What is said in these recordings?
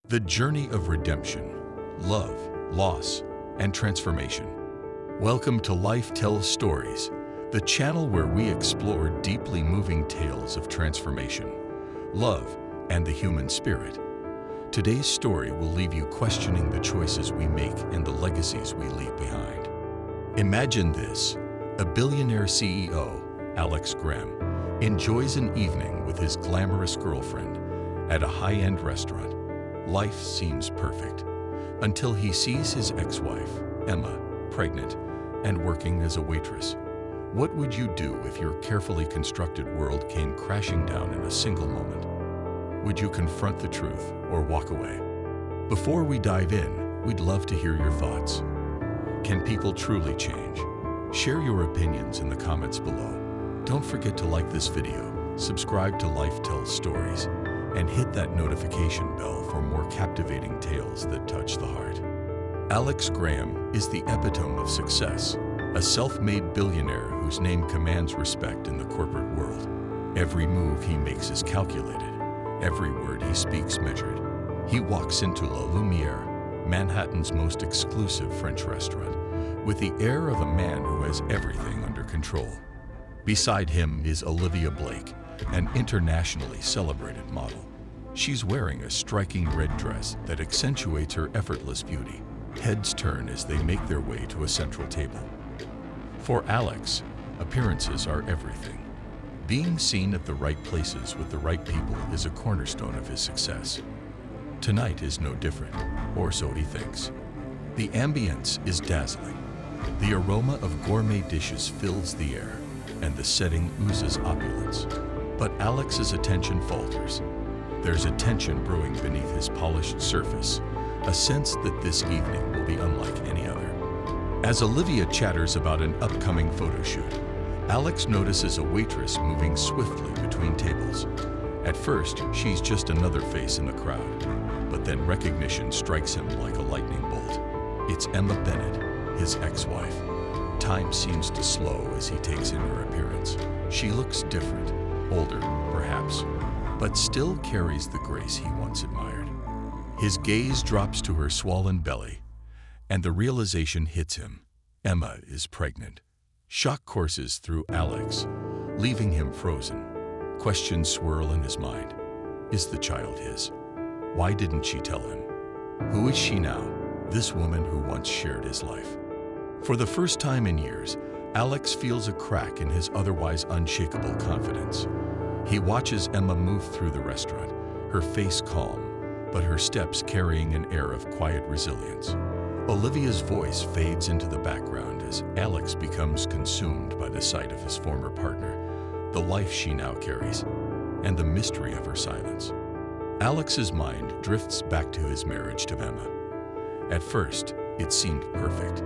The journey of redemption, love, loss, and transformation. Welcome to Life Tells Stories, the channel where we explore deeply moving tales of transformation, love, and the human spirit. Today's story will leave you questioning the choices we make and the legacies we leave behind. Imagine this: a billionaire CEO, Alex Graham, enjoys an evening with his glamorous girlfriend at a high-end restaurant. Life seems perfect until he sees his ex-wife, Emma, pregnant and working as a waitress. What would you do if your carefully constructed world came crashing down in a single moment? Would you confront the truth or walk away? Before we dive in, we'd love to hear your thoughts. Can people truly change? Share your opinions in the comments below. Don't forget to like this video, subscribe to Life Tells Stories, and hit that notification bell for more captivating tales that touch the heart. Alex Graham is the epitome of success, a self-made billionaire whose name commands respect in the corporate world. Every move he makes is calculated, every word he speaks measured. He walks into La Lumiere, Manhattan's most exclusive French restaurant, with the air of a man who has everything under control. Beside him is Olivia Blake, an internationally celebrated model. She's wearing a striking red dress that accentuates her effortless beauty. Heads turn as they make their way to a central table. For Alex, appearances are everything. Being seen at the right places with the right people is a cornerstone of his success. Tonight is no different, or so he thinks. The ambience is dazzling. The aroma of gourmet dishes fills the air, and the setting oozes opulence. But Alex's attention falters. There's a tension brewing beneath his polished surface, a sense that this evening will be unlike any other. As Olivia chatters about an upcoming photo shoot, Alex notices a waitress moving swiftly between tables. At first, she's just another face in the crowd, but then recognition strikes him like a lightning bolt. It's Emma Bennett, his ex-wife. Time seems to slow as he takes in her appearance. She looks different, older, perhaps, but still carries the grace he once admired. His gaze drops to her swollen belly, and the realization hits him. Emma is pregnant. Shock courses through Alex, leaving him frozen. Questions swirl in his mind. Is the child his? Why didn't she tell him? Who is she now, this woman who once shared his life? For the first time in years, Alex feels a crack in his otherwise unshakable confidence. He watches Emma move through the restaurant, her face calm, but her steps carrying an air of quiet resilience. Olivia's voice fades into the background as Alex becomes consumed by the sight of his former partner, the life she now carries, and the mystery of her silence. Alex's mind drifts back to his marriage to Emma. At first, it seemed perfect.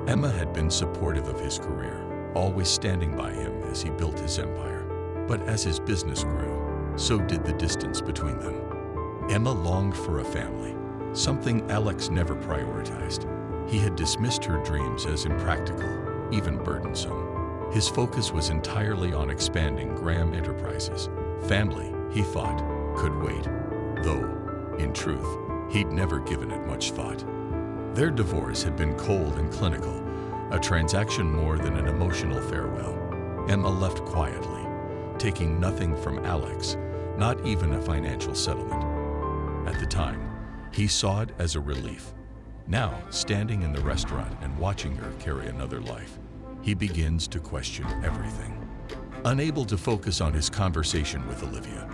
Emma had been supportive of his career, always standing by him as he built his empire. But as his business grew, so did the distance between them. Emma longed for a family, something Alex never prioritized. He had dismissed her dreams as impractical, even burdensome. His focus was entirely on expanding Graham Enterprises. Family, he thought, could wait, though, in truth, he'd never given it much thought. Their divorce had been cold and clinical, a transaction more than an emotional farewell. Emma left quietly, taking nothing from Alex, not even a financial settlement. At the time, he saw it as a relief. Now, standing in the restaurant and watching her carry another life, he begins to question everything. Unable to focus on his conversation with Olivia,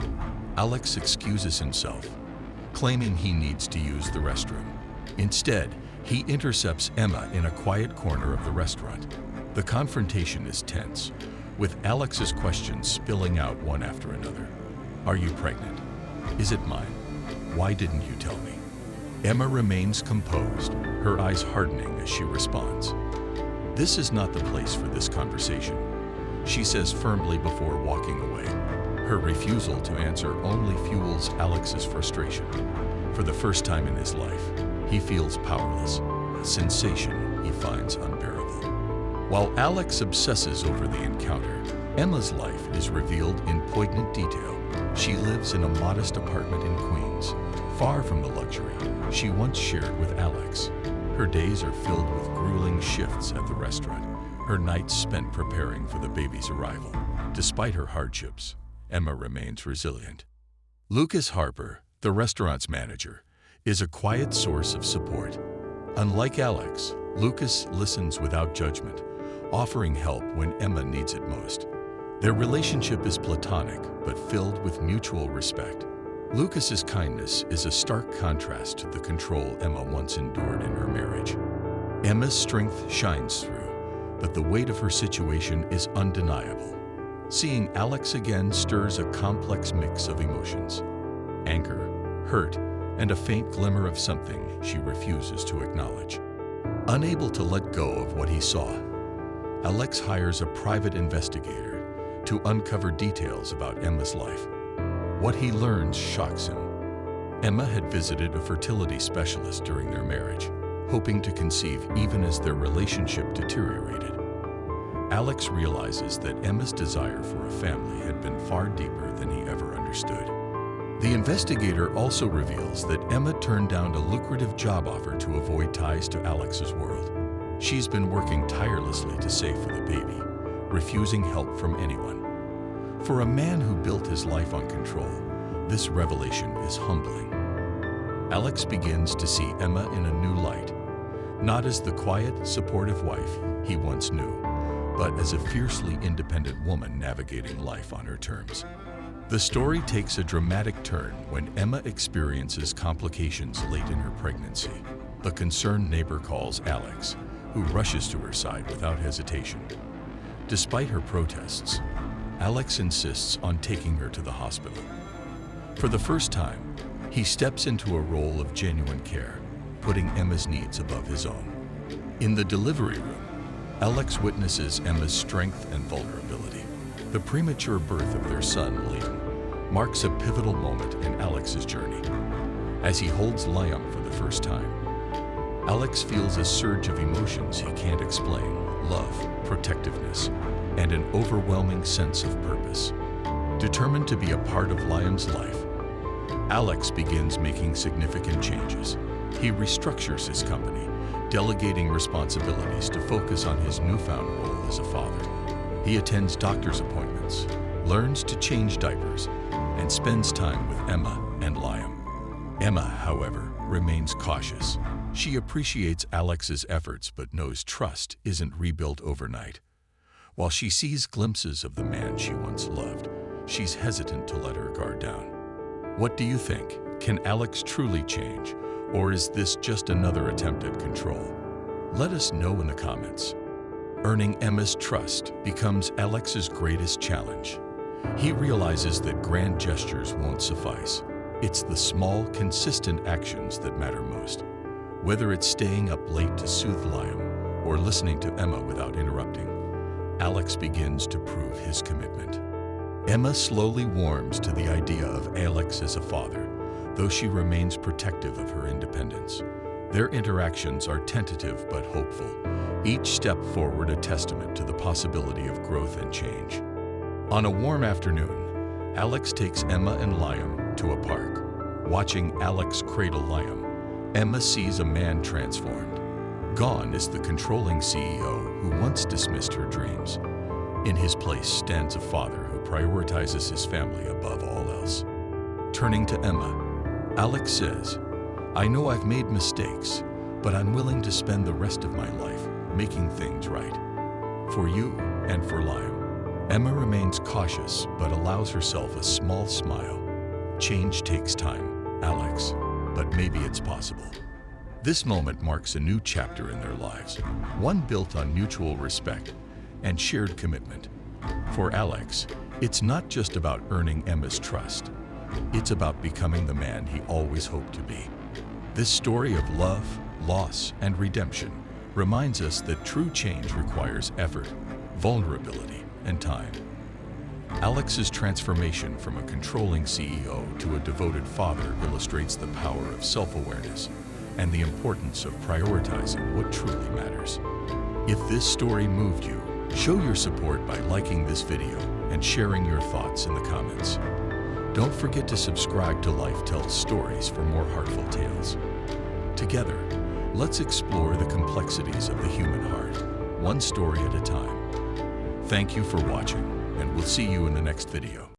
Alex excuses himself, claiming he needs to use the restroom. Instead, he intercepts Emma in a quiet corner of the restaurant. The confrontation is tense, with Alex's questions spilling out one after another. Are you pregnant? Is it mine? Why didn't you tell me? Emma remains composed, her eyes hardening as she responds. This is not the place for this conversation, she says firmly before walking away. Her refusal to answer only fuels Alex's frustration. For the first time in his life, he feels powerless, a sensation he finds unbearable. While Alex obsesses over the encounter, Emma's life is revealed in poignant detail. She lives in a modest apartment in Queens, far from the luxury she once shared with Alex. Her days are filled with grueling shifts at the restaurant, her nights spent preparing for the baby's arrival. Despite her hardships, Emma remains resilient. Lucas Harper, the restaurant's manager, is a quiet source of support. Unlike Alex, Lucas listens without judgment, offering help when Emma needs it most. Their relationship is platonic, but filled with mutual respect. Lucas's kindness is a stark contrast to the control Emma once endured in her marriage. Emma's strength shines through, but the weight of her situation is undeniable. Seeing Alex again stirs a complex mix of emotions: anger, hurt, and a faint glimmer of something she refuses to acknowledge. Unable to let go of what he saw, Alex hires a private investigator to uncover details about Emma's life. What he learns shocks him. Emma had visited a fertility specialist during their marriage, hoping to conceive even as their relationship deteriorated. Alex realizes that Emma's desire for a family had been far deeper than he ever understood. The investigator also reveals that Emma turned down a lucrative job offer to avoid ties to Alex's world. She's been working tirelessly to save for the baby, refusing help from anyone. For a man who built his life on control, this revelation is humbling. Alex begins to see Emma in a new light, not as the quiet, supportive wife he once knew, but as a fiercely independent woman navigating life on her terms. The story takes a dramatic turn when Emma experiences complications late in her pregnancy. A concerned neighbor calls Alex, who rushes to her side without hesitation. Despite her protests, Alex insists on taking her to the hospital. For the first time, he steps into a role of genuine care, putting Emma's needs above his own. In the delivery room, Alex witnesses Emma's strength and vulnerability. The premature birth of their son, Liam, marks a pivotal moment in Alex's journey. As he holds Liam for the first time, Alex feels a surge of emotions he can't explain: love, protectiveness, and an overwhelming sense of purpose. Determined to be a part of Liam's life, Alex begins making significant changes. He restructures his company, delegating responsibilities to focus on his newfound role as a father. He attends doctor's appointments, learns to change diapers, and spends time with Emma and Liam. Emma, however, remains cautious. She appreciates Alex's efforts but knows trust isn't rebuilt overnight. While she sees glimpses of the man she once loved, she's hesitant to let her guard down. What do you think? Can Alex truly change, or is this just another attempt at control? Let us know in the comments. Earning Emma's trust becomes Alex's greatest challenge. He realizes that grand gestures won't suffice. It's the small, consistent actions that matter most. Whether it's staying up late to soothe Liam or listening to Emma without interrupting, Alex begins to prove his commitment. Emma slowly warms to the idea of Alex as a father, though she remains protective of her independence. Their interactions are tentative but hopeful, each step forward a testament to the possibility of growth and change. On a warm afternoon, Alex takes Emma and Liam to a park. Watching Alex cradle Liam, Emma sees a man transformed. Gone is the controlling CEO who once dismissed her dreams. In his place stands a father who prioritizes his family above all else. Turning to Emma, Alex says, "I know I've made mistakes, but I'm willing to spend the rest of my life making things right. For you and for Liam." Emma remains cautious but allows herself a small smile. Change takes time, Alex, but maybe it's possible. This moment marks a new chapter in their lives, one built on mutual respect and shared commitment. For Alex, it's not just about earning Emma's trust. It's about becoming the man he always hoped to be. This story of love, loss, and redemption reminds us that true change requires effort, vulnerability, and time. Alex's transformation from a controlling CEO to a devoted father illustrates the power of self-awareness and the importance of prioritizing what truly matters. If this story moved you, Show your support by liking this video and sharing your thoughts in the comments. Don't forget to subscribe to Life Tells Stories for more heartful tales. Together, let's explore the complexities of the human heart, one story at a time. Thank you for watching, and we'll see you in the next video.